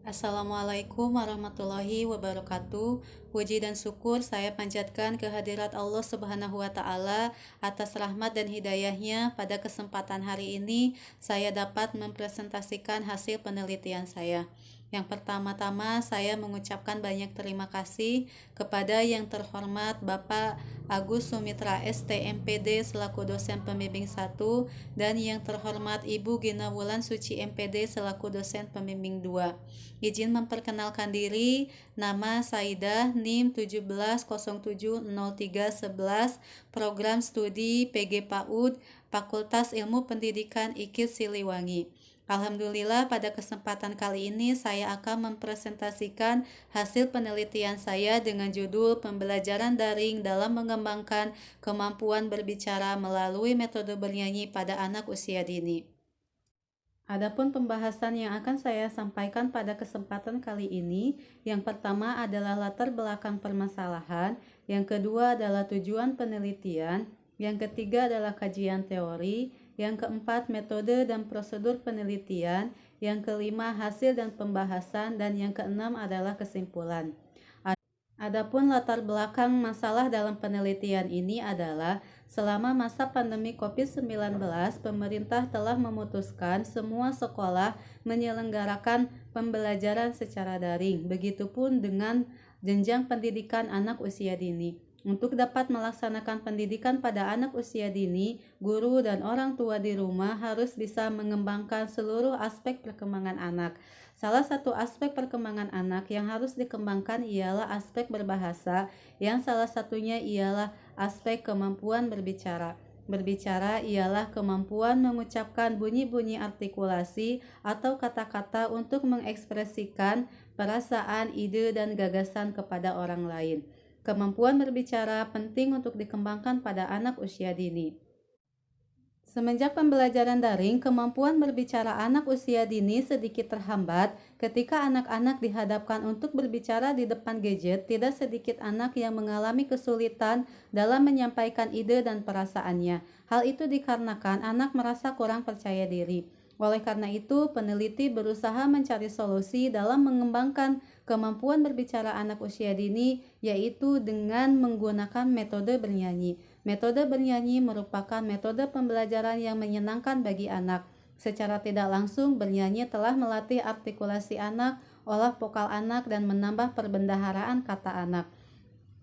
Assalamualaikum warahmatullahi wabarakatuh. Puji dan syukur saya panjatkan kehadirat Allah Subhanahu wa Ta'ala atas rahmat dan hidayahnya. Pada kesempatan hari ini, saya dapat mempresentasikan hasil penelitian saya. Yang pertama-tama, saya mengucapkan banyak terima kasih kepada yang terhormat Bapak Agus Sumitra ST MPD selaku dosen pembimbing 1 dan yang terhormat Ibu Gina Wulan Suci MPD selaku dosen pembimbing 2. Izin memperkenalkan diri, nama Saidah, NIM 17070311, Program Studi PG PAUD, Fakultas Ilmu Pendidikan IKIP Siliwangi. Alhamdulillah pada kesempatan kali ini saya akan mempresentasikan hasil penelitian saya dengan judul Pembelajaran Daring dalam Mengembangkan Kemampuan Berbicara Melalui Metode Bernyanyi pada Anak Usia Dini. Adapun pembahasan yang akan saya sampaikan pada kesempatan kali ini, yang pertama adalah latar belakang permasalahan, yang kedua adalah tujuan penelitian, yang ketiga adalah kajian teori, yang keempat metode dan prosedur penelitian, yang kelima hasil dan pembahasan, dan yang keenam adalah kesimpulan. Adapun latar belakang masalah dalam penelitian ini adalah selama masa pandemi COVID-19, pemerintah telah memutuskan semua sekolah menyelenggarakan pembelajaran secara daring. Begitupun dengan jenjang pendidikan anak usia dini. Untuk dapat melaksanakan pendidikan pada anak usia dini, guru dan orang tua di rumah harus bisa mengembangkan seluruh aspek perkembangan anak. Salah satu aspek perkembangan anak yang harus dikembangkan ialah aspek berbahasa, yang salah satunya ialah aspek kemampuan berbicara. Berbicara ialah kemampuan mengucapkan bunyi-bunyi artikulasi atau kata-kata untuk mengekspresikan perasaan, ide, dan gagasan kepada orang lain. Kemampuan berbicara penting untuk dikembangkan pada anak usia dini. Semenjak pembelajaran daring, kemampuan berbicara anak usia dini sedikit terhambat ketika anak-anak dihadapkan untuk berbicara di depan gadget. Tidak sedikit anak yang mengalami kesulitan dalam menyampaikan ide dan perasaannya. Hal itu dikarenakan anak merasa kurang percaya diri. Oleh karena itu, peneliti berusaha mencari solusi dalam mengembangkan kemampuan berbicara anak usia dini, yaitu dengan menggunakan metode bernyanyi. Metode bernyanyi merupakan metode pembelajaran yang menyenangkan bagi anak. Secara tidak langsung, bernyanyi telah melatih artikulasi anak, olah vokal anak, dan menambah perbendaharaan kata anak.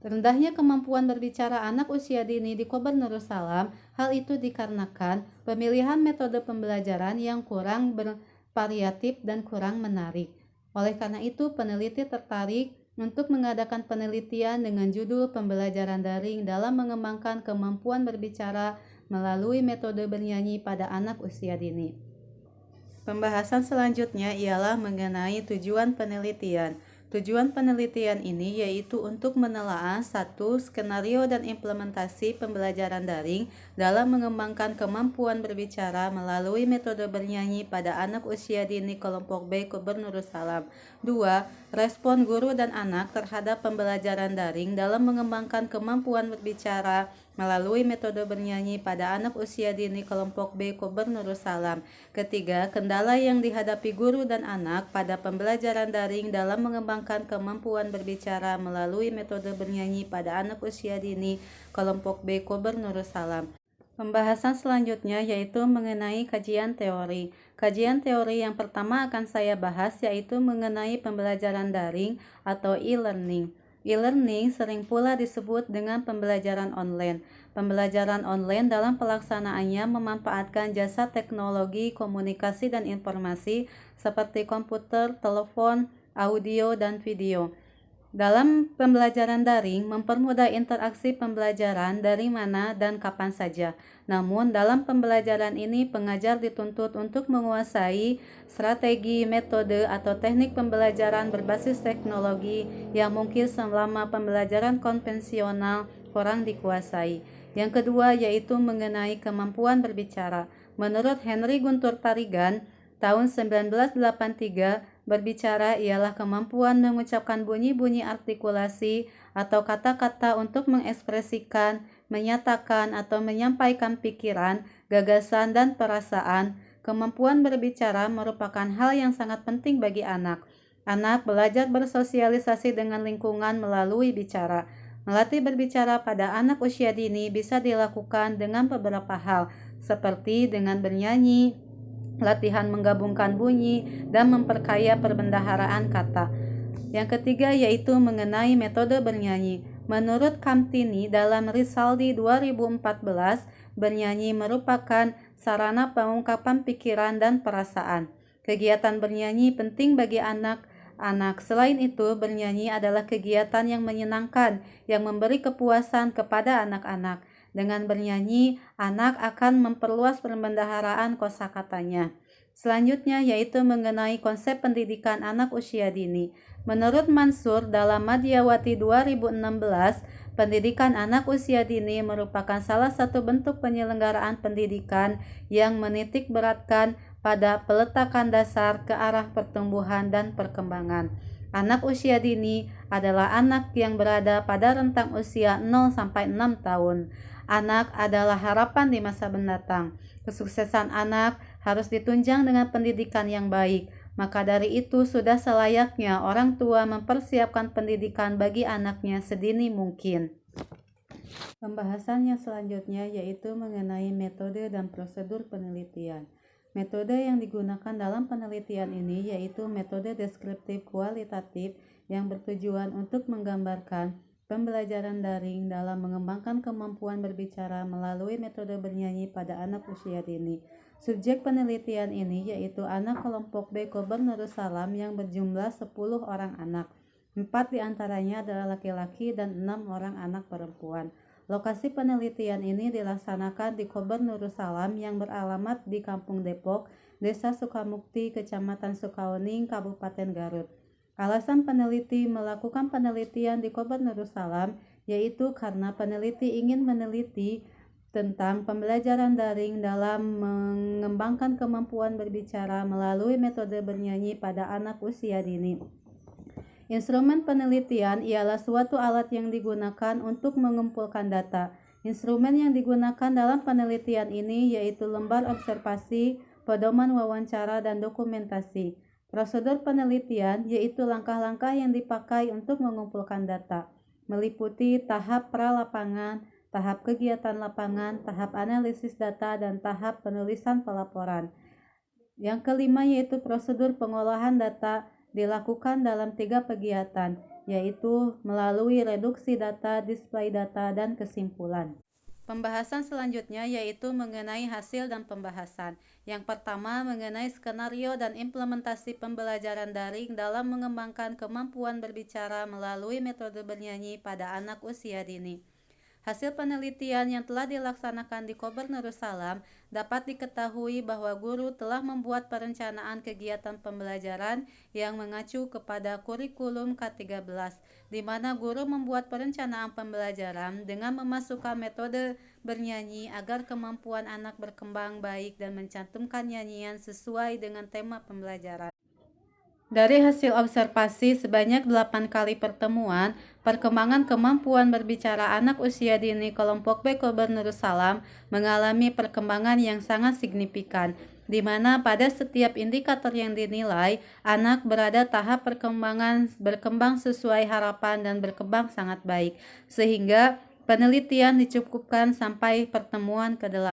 Rendahnya kemampuan berbicara anak usia dini di Kober Nurussalam, hal itu dikarenakan pemilihan metode pembelajaran yang kurang bervariatif dan kurang menarik. Oleh karena itu, peneliti tertarik untuk mengadakan penelitian dengan judul Pembelajaran Daring dalam Mengembangkan Kemampuan Berbicara Melalui Metode Bernyanyi pada Anak Usia Dini. Pembahasan selanjutnya ialah mengenai tujuan penelitian. Tujuan penelitian ini yaitu untuk menelaah satu skenario dan implementasi pembelajaran daring dalam mengembangkan kemampuan berbicara melalui metode bernyanyi pada anak usia dini kelompok B Kober Nurussalam. 2. Respon guru dan anak terhadap pembelajaran daring dalam mengembangkan kemampuan berbicara melalui metode bernyanyi pada anak usia dini kelompok B Kober Nurussalam. Ketiga, kendala yang dihadapi guru dan anak pada pembelajaran daring dalam mengembangkan kemampuan berbicara melalui metode bernyanyi pada anak usia dini kelompok B Kober Nurussalam. Pembahasan selanjutnya yaitu mengenai kajian teori. Kajian teori yang pertama akan saya bahas yaitu mengenai pembelajaran daring atau e-learning. E-learning sering pula disebut dengan pembelajaran online. Pembelajaran online dalam pelaksanaannya memanfaatkan jasa teknologi komunikasi dan informasi seperti komputer, telepon, audio, dan video. Dalam pembelajaran daring, mempermudah interaksi pembelajaran dari mana dan kapan saja. Namun, dalam pembelajaran ini, pengajar dituntut untuk menguasai strategi, metode, atau teknik pembelajaran berbasis teknologi yang mungkin selama pembelajaran konvensional kurang dikuasai. Yang kedua, yaitu mengenai kemampuan berbicara. Menurut Henry Guntur Tarigan, tahun 1983, berbicara ialah kemampuan mengucapkan bunyi-bunyi artikulasi atau kata-kata untuk mengekspresikan, menyatakan, atau menyampaikan pikiran, gagasan, dan perasaan. Kemampuan berbicara merupakan hal yang sangat penting bagi anak. Anak belajar bersosialisasi dengan lingkungan melalui bicara. Melatih berbicara pada anak usia dini bisa dilakukan dengan beberapa hal, seperti dengan bernyanyi, latihan menggabungkan bunyi, dan memperkaya perbendaharaan kata. Yang ketiga yaitu mengenai metode bernyanyi. Menurut Kamtini dalam Risaldi 2014, bernyanyi merupakan sarana pengungkapan pikiran dan perasaan. Kegiatan bernyanyi penting bagi anak-anak. Selain itu, bernyanyi adalah kegiatan yang menyenangkan, yang memberi kepuasan kepada anak-anak. Dengan bernyanyi, anak akan memperluas perbendaharaan kosakatanya. Selanjutnya yaitu mengenai konsep pendidikan anak usia dini. Menurut Mansur dalam Madiyawati 2016, pendidikan anak usia dini merupakan salah satu bentuk penyelenggaraan pendidikan yang menitik beratkan pada peletakan dasar ke arah pertumbuhan dan perkembangan. Anak usia dini adalah anak yang berada pada rentang usia 0 sampai 6 tahun. Anak adalah harapan di masa mendatang. Kesuksesan anak harus ditunjang dengan pendidikan yang baik. Maka dari itu sudah selayaknya orang tua mempersiapkan pendidikan bagi anaknya sedini mungkin. Pembahasan yang selanjutnya yaitu mengenai metode dan prosedur penelitian. Metode yang digunakan dalam penelitian ini yaitu metode deskriptif kualitatif yang bertujuan untuk menggambarkan pembelajaran daring dalam mengembangkan kemampuan berbicara melalui metode bernyanyi pada anak usia dini. Subjek penelitian ini yaitu anak kelompok B Kober Nursalam yang berjumlah 10 orang anak. 4 diantaranya adalah laki-laki dan 6 orang anak perempuan. Lokasi penelitian ini dilaksanakan di Kober Nursalam yang beralamat di Kampung Depok, Desa Sukamukti, Kecamatan Sukawening, Kabupaten Garut. Alasan peneliti melakukan penelitian di Kober Nursalam yaitu karena peneliti ingin meneliti tentang pembelajaran daring dalam mengembangkan kemampuan berbicara melalui metode bernyanyi pada anak usia dini. Instrumen penelitian ialah suatu alat yang digunakan untuk mengumpulkan data. Instrumen yang digunakan dalam penelitian ini yaitu lembar observasi, pedoman wawancara, dan dokumentasi. Prosedur penelitian yaitu langkah-langkah yang dipakai untuk mengumpulkan data, meliputi tahap pra-lapangan, tahap kegiatan lapangan, tahap analisis data, dan tahap penulisan pelaporan. Yang kelima yaitu prosedur pengolahan data dilakukan dalam 3 kegiatan, yaitu melalui reduksi data, display data, dan kesimpulan. Pembahasan selanjutnya yaitu mengenai hasil dan pembahasan. Yang pertama mengenai skenario dan implementasi pembelajaran daring dalam mengembangkan kemampuan berbicara melalui metode bernyanyi pada anak usia dini. Hasil penelitian yang telah dilaksanakan di Kober Nursalam dapat diketahui bahwa guru telah membuat perencanaan kegiatan pembelajaran yang mengacu kepada kurikulum K13, di mana guru membuat perencanaan pembelajaran dengan memasukkan metode bernyanyi agar kemampuan anak berkembang baik dan mencantumkan nyanyian sesuai dengan tema pembelajaran. Dari hasil observasi sebanyak 8 kali pertemuan, perkembangan kemampuan berbicara anak usia dini kelompok B Kober Nursalam mengalami perkembangan yang sangat signifikan, di mana pada setiap indikator yang dinilai, anak berada tahap berkembang sesuai harapan dan berkembang sangat baik, sehingga penelitian dicukupkan sampai pertemuan ke-8.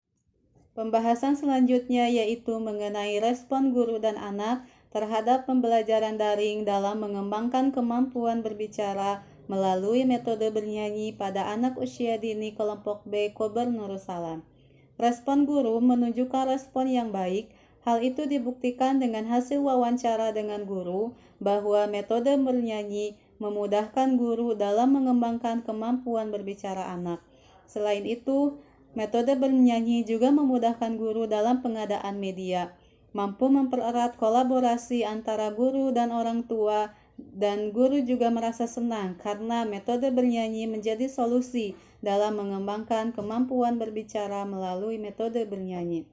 Pembahasan selanjutnya yaitu mengenai respon guru dan anak terhadap pembelajaran daring dalam mengembangkan kemampuan berbicara melalui metode bernyanyi pada anak usia dini kelompok B Kober Nursalam. Respon guru menunjukkan respon yang baik. Hal itu dibuktikan dengan hasil wawancara dengan guru bahwa metode bernyanyi memudahkan guru dalam mengembangkan kemampuan berbicara anak. Selain itu, metode bernyanyi juga memudahkan guru dalam pengadaan media, mampu mempererat kolaborasi antara guru dan orang tua, dan guru juga merasa senang karena metode bernyanyi menjadi solusi dalam mengembangkan kemampuan berbicara melalui metode bernyanyi.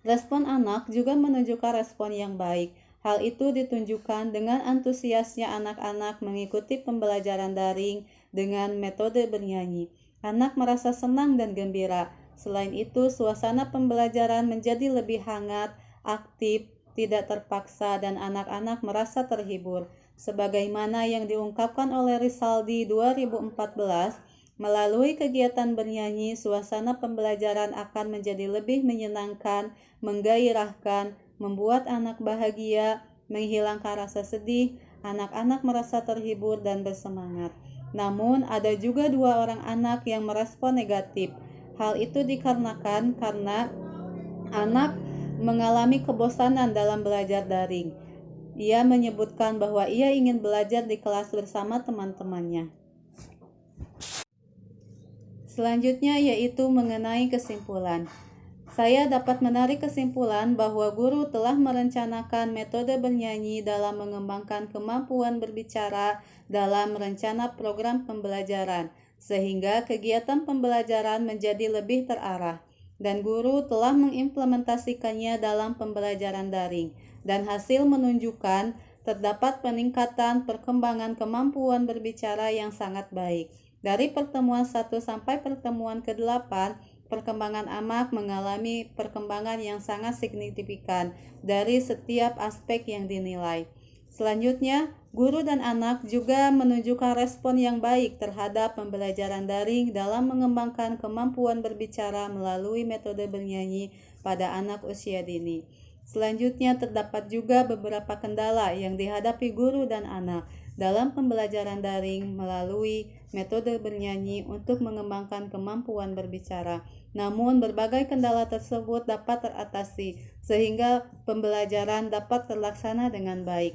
Respon anak juga menunjukkan respon yang baik. Hal itu ditunjukkan dengan antusiasnya anak-anak mengikuti pembelajaran daring dengan metode bernyanyi. Anak merasa senang dan gembira. Selain itu, suasana pembelajaran menjadi lebih hangat, aktif, tidak terpaksa, dan anak-anak merasa terhibur. Sebagaimana yang diungkapkan oleh Rizaldi 2014, melalui kegiatan bernyanyi, suasana pembelajaran akan menjadi lebih menyenangkan, menggairahkan, membuat anak bahagia, menghilangkan rasa sedih, anak-anak merasa terhibur dan bersemangat. Namun, ada juga 2 orang anak yang merespon negatif. Hal itu dikarenakan karena anak mengalami kebosanan dalam belajar daring. Ia menyebutkan bahwa ia ingin belajar di kelas bersama teman-temannya. Selanjutnya yaitu mengenai kesimpulan. Saya dapat menarik kesimpulan bahwa guru telah merencanakan metode bernyanyi dalam mengembangkan kemampuan berbicara dalam rencana program pembelajaran, sehingga kegiatan pembelajaran menjadi lebih terarah. Dan guru telah mengimplementasikannya dalam pembelajaran daring, dan hasil menunjukkan terdapat peningkatan perkembangan kemampuan berbicara yang sangat baik. Dari pertemuan 1 sampai pertemuan ke-8, perkembangan anak mengalami perkembangan yang sangat signifikan dari setiap aspek yang dinilai. Selanjutnya, guru dan anak juga menunjukkan respon yang baik terhadap pembelajaran daring dalam mengembangkan kemampuan berbicara melalui metode bernyanyi pada anak usia dini. Selanjutnya, terdapat juga beberapa kendala yang dihadapi guru dan anak dalam pembelajaran daring melalui metode bernyanyi untuk mengembangkan kemampuan berbicara. Namun, berbagai kendala tersebut dapat teratasi sehingga pembelajaran dapat terlaksana dengan baik.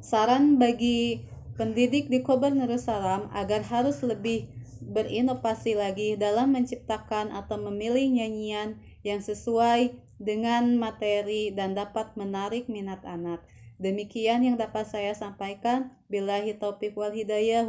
Saran bagi pendidik di Kobar Darussalam agar harus lebih berinovasi lagi dalam menciptakan atau memilih nyanyian yang sesuai dengan materi dan dapat menarik minat anak. Demikian yang dapat saya sampaikan. Billahi taufiq wal hidayah.